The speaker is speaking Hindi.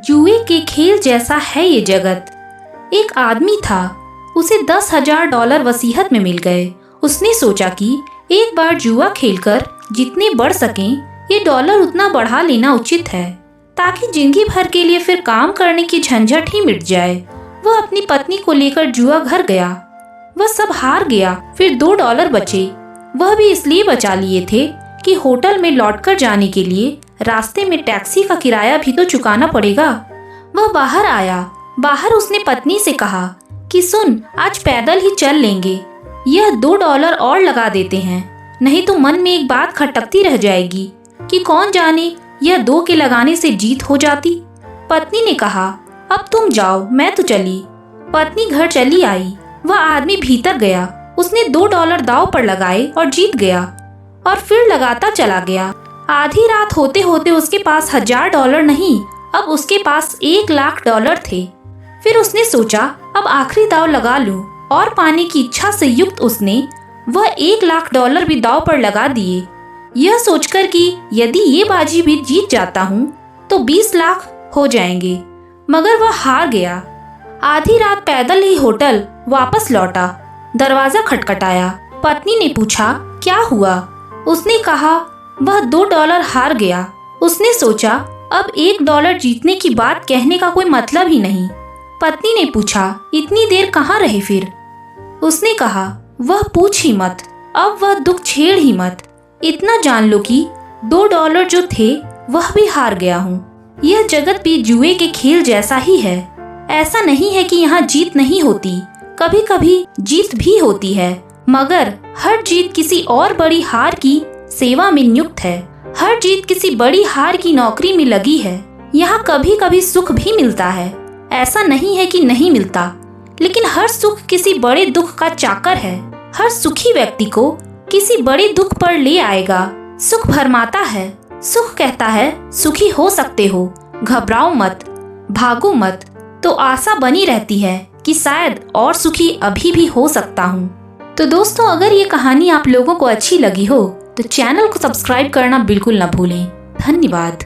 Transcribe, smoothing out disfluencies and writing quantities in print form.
जुए के खेल जैसा है ये जगत। एक आदमी था, उसे $10,000 वसीयत में मिल गए। उसने सोचा कि एक बार जुआ खेलकर जितने बढ़ सकें ये डॉलर उतना बढ़ा लेना उचित है, ताकि जिंदगी भर के लिए फिर काम करने की झंझट ही मिट जाए। वह अपनी पत्नी को लेकर जुआ घर गया। वह सब हार गया। फिर $2 बचे। वह भी इसलिए बचा लिए थे कि होटल में लौटकर जाने के लिए रास्ते में टैक्सी का किराया भी तो चुकाना पड़ेगा। वह बाहर आया। बाहर उसने पत्नी से कहा कि सुन, आज पैदल ही चल लेंगे, यह $2 और लगा देते हैं, नहीं तो मन में एक बात खटकती रह जाएगी कि कौन जाने यह 2 के लगाने से जीत हो जाती। पत्नी ने कहा, अब तुम जाओ, मैं तो चली। पत्नी घर चली आई। वह आदमी भीतर गया। उसने $2 दांव पर लगाए और जीत गया और फिर लगाता चला गया। आधी रात होते होते उसके पास $1,000 नहीं, अब उसके पास $1,00,000 थे। फिर उसने सोचा, अब आखिरी दांव लगा लूं, और पाने की इच्छा से युक्त उसने वह $1,00,000 भी दांव पर लगा दिए, यह सोचकर कि यदि ये बाजी भी जीत जाता हूँ तो 20 लाख हो जाएंगे। मगर वह हार गया। आधी रात पैदल ही होटल वापस लौटा। दरवाजा खटखटाया। पत्नी ने पूछा, क्या हुआ? उसने कहा, वह $2 हार गया। उसने सोचा, अब $1 जीतने की बात कहने का कोई मतलब ही नहीं। पत्नी ने पूछा, इतनी देर कहाँ रहे फिर? उसने कहा, वह पूछ ही मत, अब वह दुख छेड़ ही मत। इतना जान लो कि $2 जो थे वह भी हार गया हूँ। यह जगत भी जुए के खेल जैसा ही है। ऐसा नहीं है कि यहाँ जीत नहीं होती, कभी कभी जीत भी होती है, मगर हर जीत किसी और बड़ी हार की सेवा में नियुक्त है। हर जीत किसी बड़ी हार की नौकरी में लगी है। यहाँ कभी कभी सुख भी मिलता है, ऐसा नहीं है कि नहीं मिलता, लेकिन हर सुख किसी बड़े दुख का चाकर है। हर सुखी व्यक्ति को किसी बड़े दुख पर ले आएगा। सुख भरमाता है। सुख कहता है, सुखी हो सकते हो, घबराओ मत, भागो मत। तो आशा बनी रहती है कि शायद और सुखी अभी भी हो सकता हूँ। तो दोस्तों, अगर ये कहानी आप लोगों को अच्छी लगी हो तो चैनल को सब्सक्राइब करना बिल्कुल न भूलें। धन्यवाद।